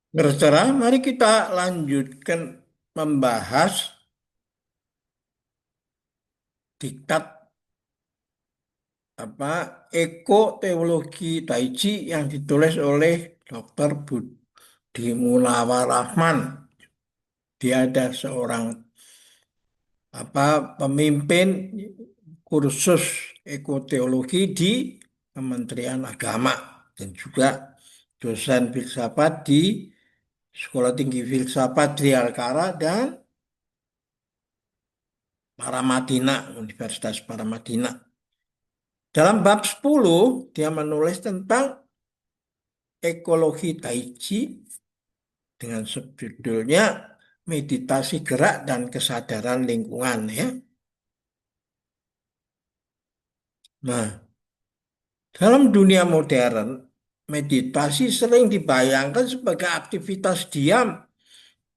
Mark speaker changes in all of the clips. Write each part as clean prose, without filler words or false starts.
Speaker 1: Berserah, mari kita lanjutkan membahas diktat apa ekoteologi Taiji yang ditulis oleh Dr. Budi Munawar Rahman. Dia ada seorang pemimpin kursus ekoteologi di Kementerian Agama dan juga dosen filsafat di Sekolah Tinggi Filsafat Trialkara dan Paramadina, Universitas Paramadina. Dalam bab 10, dia menulis tentang ekologi Taiji dengan subjudulnya meditasi gerak dan kesadaran lingkungan ya. Nah, dalam dunia modern, meditasi sering dibayangkan sebagai aktivitas diam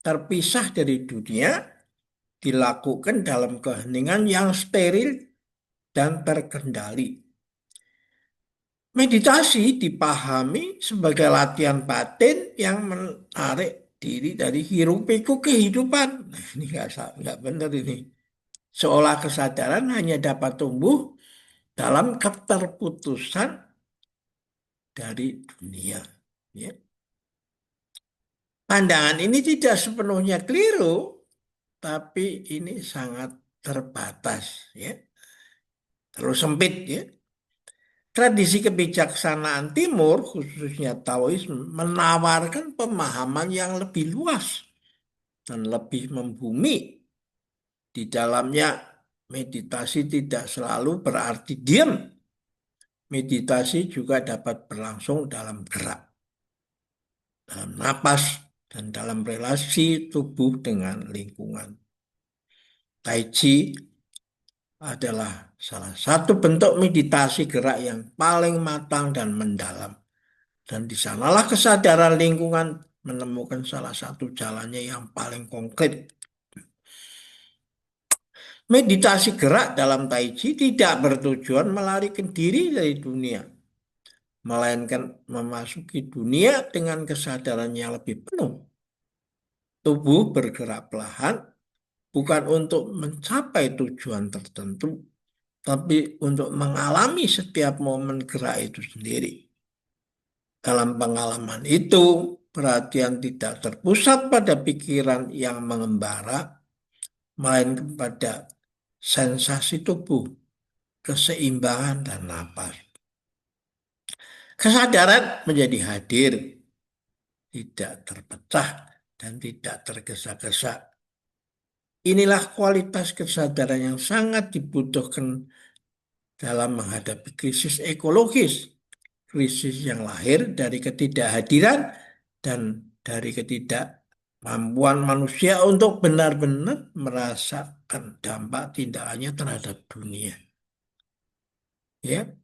Speaker 1: terpisah dari dunia, dilakukan dalam keheningan yang steril dan terkendali. Meditasi dipahami sebagai latihan batin yang menarik diri dari hiruk-pikuk kehidupan. Nah, ini nggak benar ini. Seolah kesadaran hanya dapat tumbuh dalam keterputusan dari dunia. Ya. Pandangan ini tidak sepenuhnya keliru, tapi ini sangat terbatas, ya, terlalu sempit, ya. Tradisi kebijaksanaan Timur, khususnya Taoisme, menawarkan pemahaman yang lebih luas dan lebih membumi. Di dalamnya, meditasi tidak selalu berarti diam. Meditasi juga dapat berlangsung dalam gerak, dalam napas, dan dalam relasi tubuh dengan lingkungan. Tai Chi adalah salah satu bentuk meditasi gerak yang paling matang dan mendalam. Dan di sanalah kesadaran lingkungan menemukan salah satu jalannya yang paling konkret. Meditasi gerak dalam Tai Chi tidak bertujuan melarikan diri dari dunia, melainkan memasuki dunia dengan kesadaran yang lebih penuh. Tubuh bergerak perlahan, bukan untuk mencapai tujuan tertentu, tapi untuk mengalami setiap momen gerak itu sendiri. Dalam pengalaman itu, perhatian tidak terpusat pada pikiran yang mengembara, melainkan pada sensasi tubuh, keseimbangan, dan napas. Kesadaran menjadi hadir, tidak terpecah, dan tidak tergesa-gesa. Inilah kualitas kesadaran yang sangat dibutuhkan dalam menghadapi krisis ekologis. Krisis yang lahir dari ketidakhadiran dan dari ketidakmampuan manusia untuk benar-benar merasakan dampak tindakannya terhadap dunia. Ya,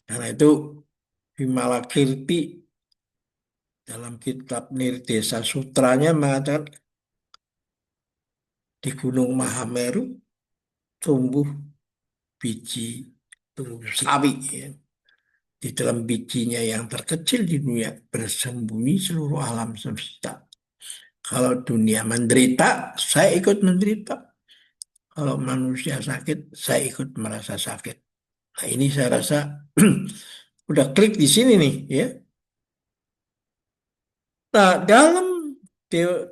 Speaker 1: karena itu Vimalakirti dalam kitab Nirdesa Sutranya mengatakan di Gunung Mahameru tumbuh biji tumbuh sawi. Ya. Di dalam bijinya yang terkecil di dunia bersembunyi seluruh alam semesta. Kalau dunia menderita, saya ikut menderita. Kalau manusia sakit, saya ikut merasa sakit. Nah, ini saya rasa udah klik di sini nih, ya. Nah, dalam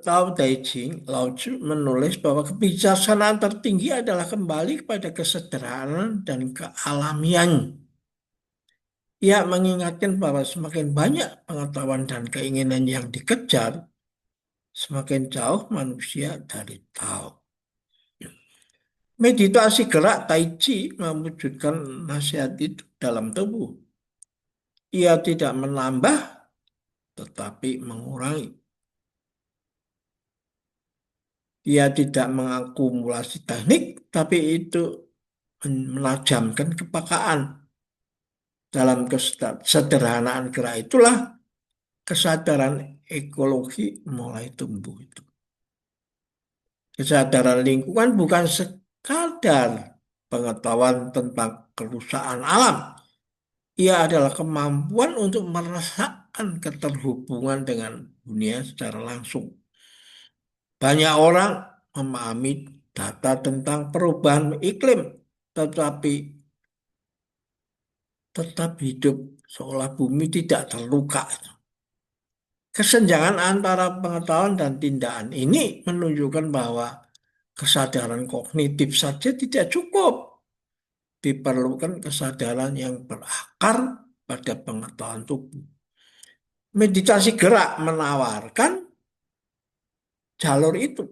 Speaker 1: Tao Te Ching, Lao Tzu menulis bahwa kebijaksanaan tertinggi adalah kembali kepada kesederhanaan dan kealamian. Ia mengingatkan bahwa semakin banyak pengetahuan dan keinginan yang dikejar, semakin jauh manusia dari Tao. Meditasi gerak Tai Chi mewujudkan nasihat itu dalam tubuh. Ia tidak menambah, tetapi mengurangi. Ia tidak mengakumulasi teknik, tapi itu menajamkan kepekaan. Dalam kesederhanaan gerak itulah kesadaran ekologi mulai tumbuh itu. Kesadaran lingkungan bukan sekadar pengetahuan tentang kerusakan alam. Ia adalah kemampuan untuk merasakan keterhubungan dengan dunia secara langsung. Banyak orang memahami data tentang perubahan iklim, tetapi tetap hidup seolah bumi tidak terluka. Kesenjangan antara pengetahuan dan tindakan ini menunjukkan bahwa kesadaran kognitif saja tidak cukup. Diperlukan kesadaran yang berakar pada pengetahuan tubuh. Meditasi gerak menawarkan jalur itu.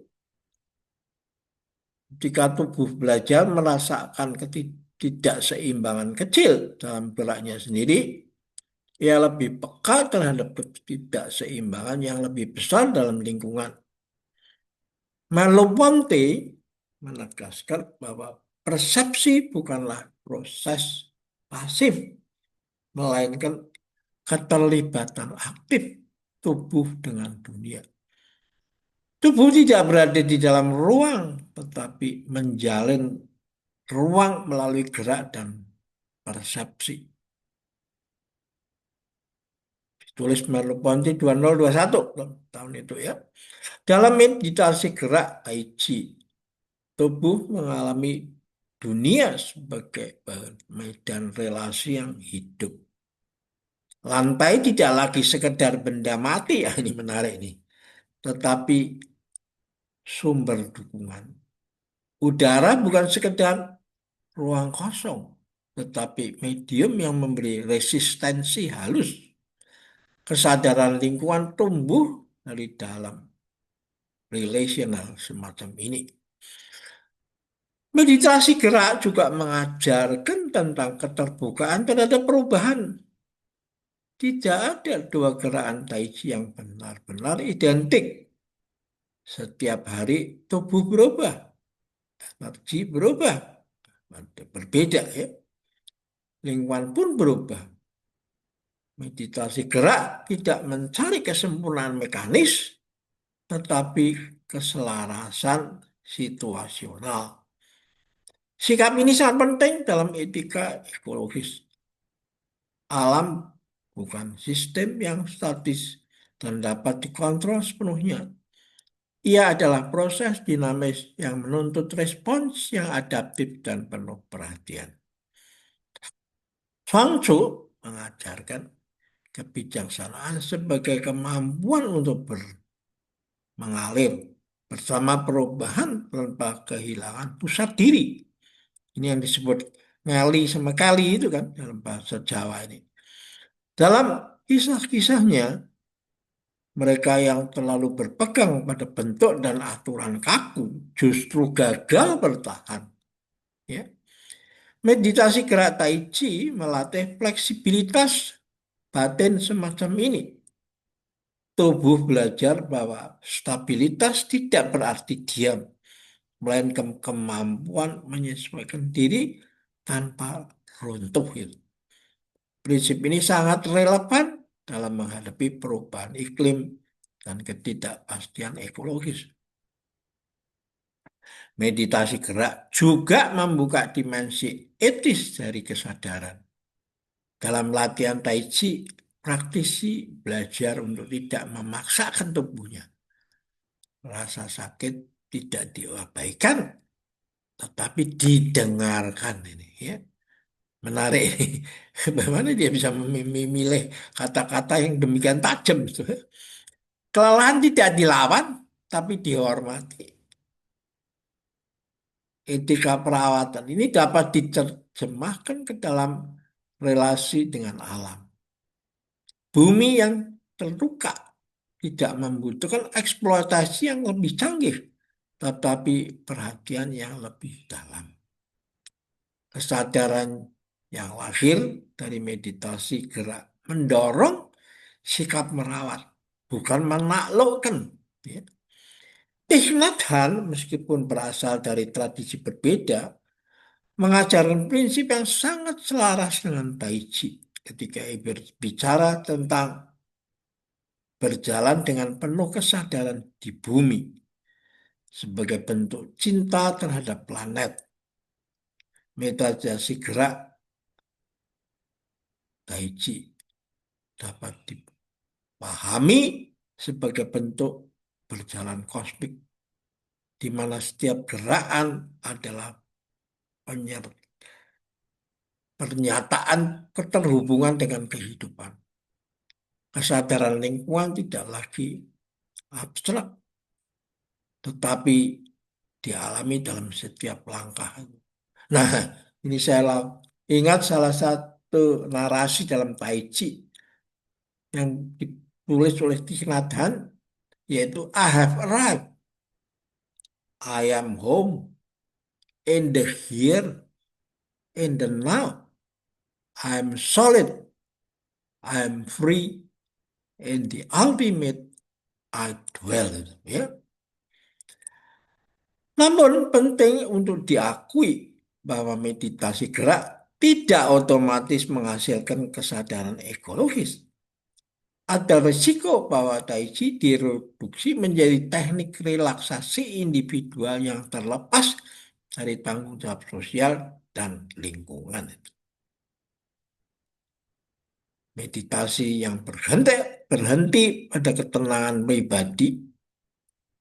Speaker 1: Jika tubuh belajar merasakan ketidakseimbangan kecil dalam geraknya sendiri, ia lebih peka terhadap ketidakseimbangan yang lebih besar dalam lingkungan. Merleau-Ponty menegaskan bahwa persepsi bukanlah proses pasif, melainkan keterlibatan aktif tubuh dengan dunia. Tubuh tidak berada di dalam ruang, tetapi menjalin ruang melalui gerak dan persepsi. Tulis Merleau-Ponty 2021 tahun itu ya. Dalam meditasi gerak Tai Chi, tubuh mengalami dunia sebagai medan relasi yang hidup. Lantai tidak lagi sekedar benda mati, ya ini menarik nih, tetapi sumber dukungan. Udara bukan sekedar ruang kosong, tetapi medium yang memberi resistensi halus. Kesadaran lingkungan tumbuh dari dalam relational semacam ini. Meditasi gerak juga mengajarkan tentang keterbukaan terhadap perubahan. Tidak ada dua gerakan Tai Chi yang benar-benar identik. Setiap hari tubuh berubah, energi berubah, berbeda ya. Lingkungan pun berubah. Meditasi gerak tidak mencari kesempurnaan mekanis, tetapi keselarasan situasional. Sikap ini sangat penting dalam etika ekologis. Alam bukan sistem yang statis dan dapat dikontrol sepenuhnya. Ia adalah proses dinamis yang menuntut respons yang adaptif dan penuh perhatian. Chuang Tzu mengajarkan kebijaksanaan sebagai kemampuan untuk mengalir bersama perubahan tanpa kehilangan pusat diri. Ini yang disebut ngali sama kali itu kan dalam bahasa Jawa ini. Dalam kisah-kisahnya, mereka yang terlalu berpegang pada bentuk dan aturan kaku justru gagal bertahan. Ya. Meditasi gerak Tai Chi melatih fleksibilitas batin semacam ini. Tubuh belajar bahwa stabilitas tidak berarti diam, melainkan kemampuan menyesuaikan diri tanpa runtuh. Gitu. Prinsip ini sangat relevan dalam menghadapi perubahan iklim dan ketidakpastian ekologis. Meditasi gerak juga membuka dimensi etis dari kesadaran. Dalam latihan Tai Chi, praktisi belajar untuk tidak memaksakan tubuhnya. Rasa sakit tidak diabaikan, tetapi didengarkan ini ya. Menarik ini. Bagaimana dia bisa memilih kata-kata yang demikian tajam. Kelelahan tidak dilawan, tapi dihormati. Etika perawatan ini dapat diterjemahkan ke dalam relasi dengan alam. Bumi yang terluka tidak membutuhkan eksploitasi yang lebih canggih, tetapi perhatian yang lebih dalam. Kesadaran yang lahir dari meditasi gerak mendorong sikap merawat, bukan menaklukkan. Ya. Thich Nhat Hanh, meskipun berasal dari tradisi berbeda, mengajarkan prinsip yang sangat selaras dengan Tai Chi ketika berbicara tentang berjalan dengan penuh kesadaran di bumi sebagai bentuk cinta terhadap planet. Meditasi gerak Tai Chi dapat dipahami sebagai bentuk berjalan kosmik, di mana setiap gerakan adalah pernyataan keterhubungan dengan kehidupan. Kesadaran lingkungan tidak lagi abstrak, tetapi dialami dalam setiap langkah. Nah, ini ingat salah satu narasi dalam Tai Chi yang ditulis oleh Thich Nhat Hanh, yaitu I have arrived, I am home, in the here, in the now, I am solid, I am free, in the ultimate I dwell. Ya. Namun penting untuk diakui bahwa meditasi gerak tidak otomatis menghasilkan kesadaran ekologis. Ada risiko bahwa Tai Chi direduksi menjadi teknik relaksasi individual yang terlepas dari tanggung jawab sosial dan lingkungan. Meditasi yang berhenti pada ketenangan pribadi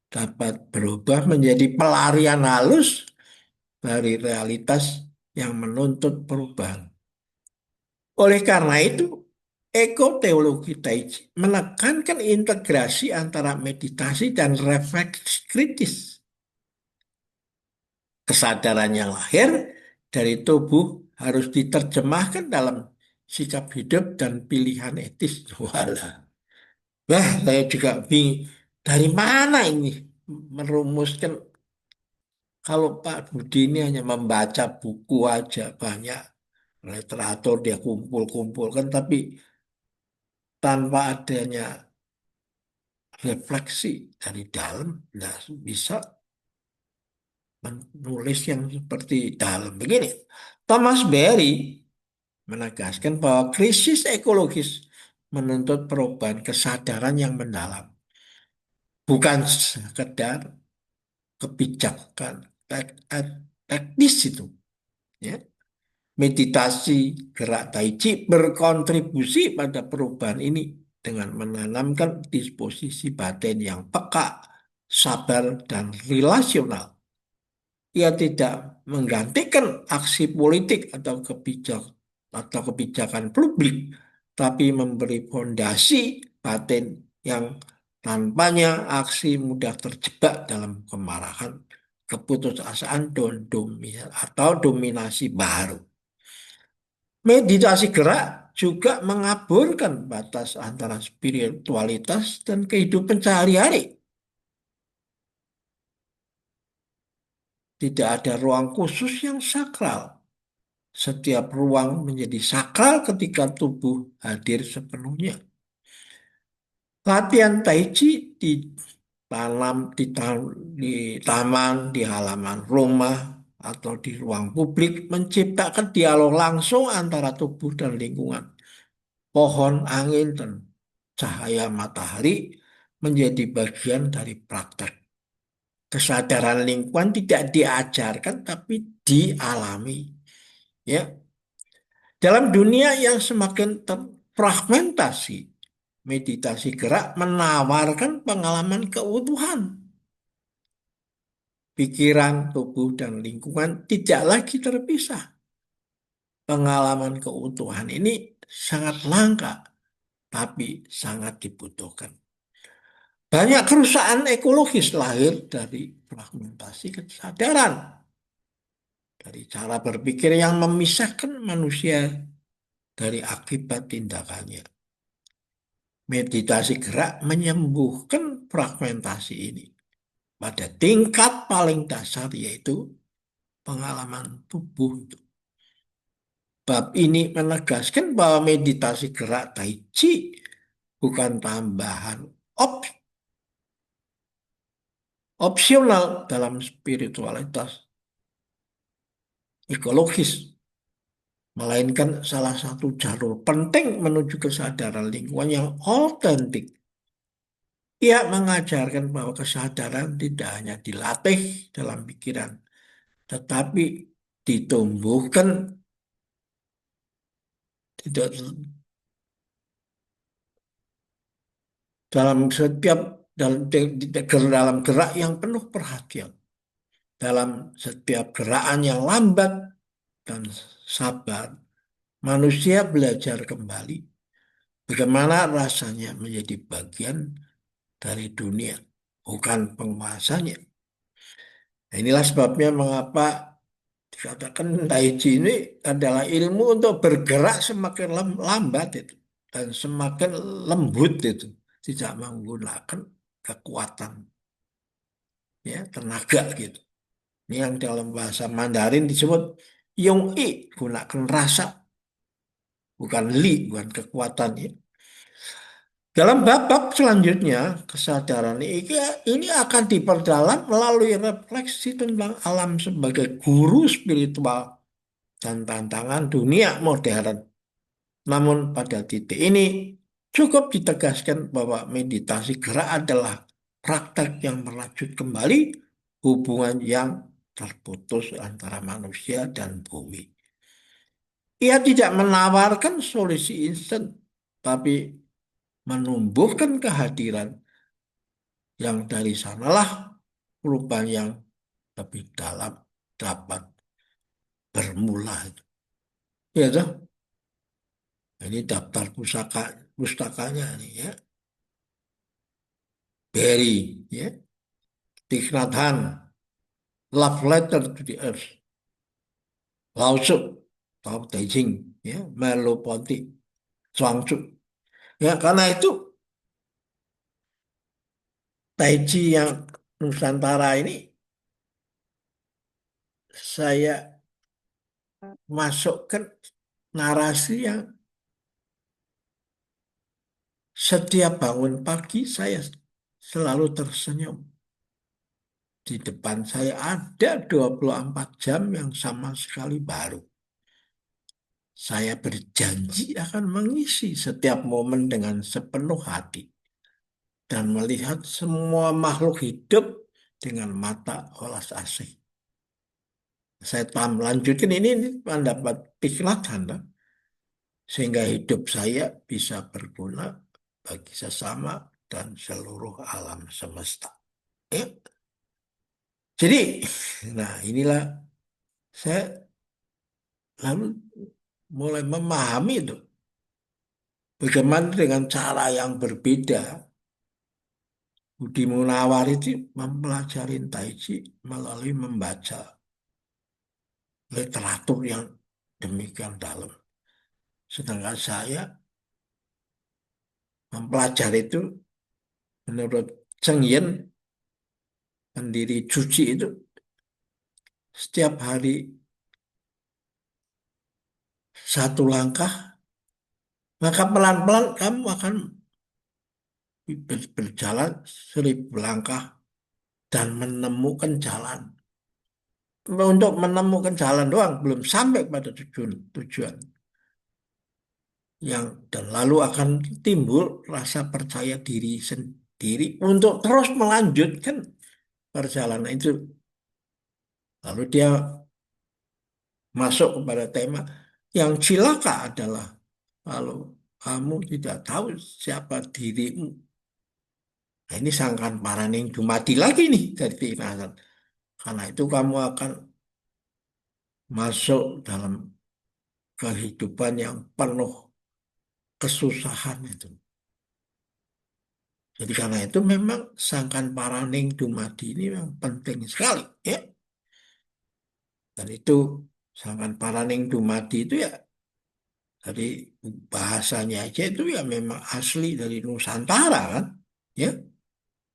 Speaker 1: dapat berubah menjadi pelarian halus dari realitas yang menuntut perubahan. Oleh karena itu, ekoteologi Tai Chi menekankan integrasi antara meditasi dan refleksi kritis. Kesadaran yang lahir dari tubuh harus diterjemahkan dalam sikap hidup dan pilihan etis. Walah. Wah, saya juga bingung. Dari mana ini merumuskan, kalau Pak Budi ini hanya membaca buku aja, banyak literatur dia kumpul-kumpulkan, tapi tanpa adanya refleksi dari dalam, nah bisa menulis yang seperti dalam begini. Thomas Berry menegaskan bahwa krisis ekologis menuntut perubahan kesadaran yang mendalam, bukan sekedar kebijakan teknis itu. Ya. Meditasi gerak Tai Chi berkontribusi pada perubahan ini dengan menanamkan disposisi batin yang peka, sabar, dan relasional. Ia tidak menggantikan aksi politik atau kebijakan publik, tapi memberi fondasi batin yang tanpanya aksi mudah terjebak dalam kemarahan, keputusasaan, atau dominasi baru. Meditasi gerak juga mengaburkan batas antara spiritualitas dan kehidupan sehari-hari. Tidak ada ruang khusus yang sakral. Setiap ruang menjadi sakral ketika tubuh hadir sepenuhnya. Latihan Tai Chi di taman, di halaman rumah, atau di ruang publik menciptakan dialog langsung antara tubuh dan lingkungan. Pohon, angin, dan cahaya matahari menjadi bagian dari praktek. Kesadaran lingkungan tidak diajarkan tapi dialami. Ya, dalam dunia yang semakin terfragmentasi, meditasi gerak menawarkan pengalaman keutuhan. Pikiran, tubuh, dan lingkungan tidak lagi terpisah. Pengalaman keutuhan ini sangat langka, tapi sangat dibutuhkan. Banyak kerusakan ekologis lahir dari fragmentasi kesadaran, dari cara berpikir yang memisahkan manusia dari akibat tindakannya. Meditasi gerak menyembuhkan fragmentasi ini pada tingkat paling dasar, yaitu pengalaman tubuh. Bab ini menegaskan bahwa meditasi gerak Tai Chi bukan tambahan opsional dalam spiritualitas ekologis, melainkan salah satu jalur penting menuju kesadaran lingkungan yang otentik. Ia mengajarkan bahwa kesadaran tidak hanya dilatih dalam pikiran, tetapi ditumbuhkan tidak dalam setiap dalam gerak yang penuh perhatian, dalam setiap gerakan yang lambat dan sabar, manusia belajar kembali bagaimana rasanya menjadi bagian dari dunia, bukan penguasanya. Nah, inilah sebabnya mengapa dikatakan Tai Chi ini adalah ilmu untuk bergerak semakin lambat itu dan semakin lembut itu, tidak menggunakan kekuatan, ya, tenaga gitu. Ini yang dalam bahasa Mandarin disebut Yong I, gunakan rasa, bukan li, bukan kekuatan ya. Dalam babak selanjutnya, kesadaran ini akan diperdalam melalui refleksi tentang alam sebagai guru spiritual dan tantangan dunia modern. Namun pada titik ini cukup ditegaskan bahwa meditasi gerak adalah praktek yang merajut kembali hubungan yang terputus antara manusia dan bumi. Ia tidak menawarkan solusi instan, tapi menumbuhkan kehadiran yang dari sanalah perubahan yang lebih dalam dapat bermula. Ya, toh? Ini daftar pustakanya nih ya. Berry, ya. Thich Nhat Hanh, Love Letter to the Earth, Lao Tzu, Tao Te Ching, ya, Merleau-Ponty, Chuang Tzu. Ya, karena itu Tai Chi yang Nusantara ini saya masukkan narasi yang setiap bangun pagi saya selalu tersenyum. Di depan saya ada 24 jam yang sama sekali baru. Saya berjanji akan mengisi setiap momen dengan sepenuh hati dan melihat semua makhluk hidup dengan mata welas asih. Saya lanjutin ini pendapat Thich Anda, sehingga hidup saya bisa berguna bagi sesama dan seluruh alam semesta. Ya. Jadi, nah inilah saya lalu mulai memahami itu. Bagaimana dengan cara yang berbeda Budi Munawar itu mempelajari Tai Chi melalui membaca literatur yang demikian dalam. Sedangkan saya mempelajari itu menurut Cheng Yen, pendiri Cuci itu, setiap hari satu langkah, maka pelan-pelan kamu akan berjalan 1.000 langkah dan menemukan jalan. Untuk menemukan jalan doang, belum sampai pada tujuan. Dan lalu akan timbul rasa percaya diri sendiri untuk terus melanjutkan perjalanan itu. Lalu dia masuk kepada tema yang cilaka adalah kalau kamu tidak tahu siapa dirimu. Nah, ini sangkan paraning dumadi lagi nih dari Tirtasan. Karena itu kamu akan masuk dalam kehidupan yang penuh kesusahan itu. Jadi karena itu memang sangkan paraning dumadi ini memang penting sekali, ya. Dan itu sangkan paraning dumadi itu ya dari bahasanya aja itu ya memang asli dari Nusantara kan, ya.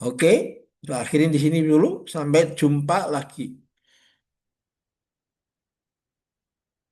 Speaker 1: Oke, kita akhirin di sini dulu. Sampai jumpa lagi.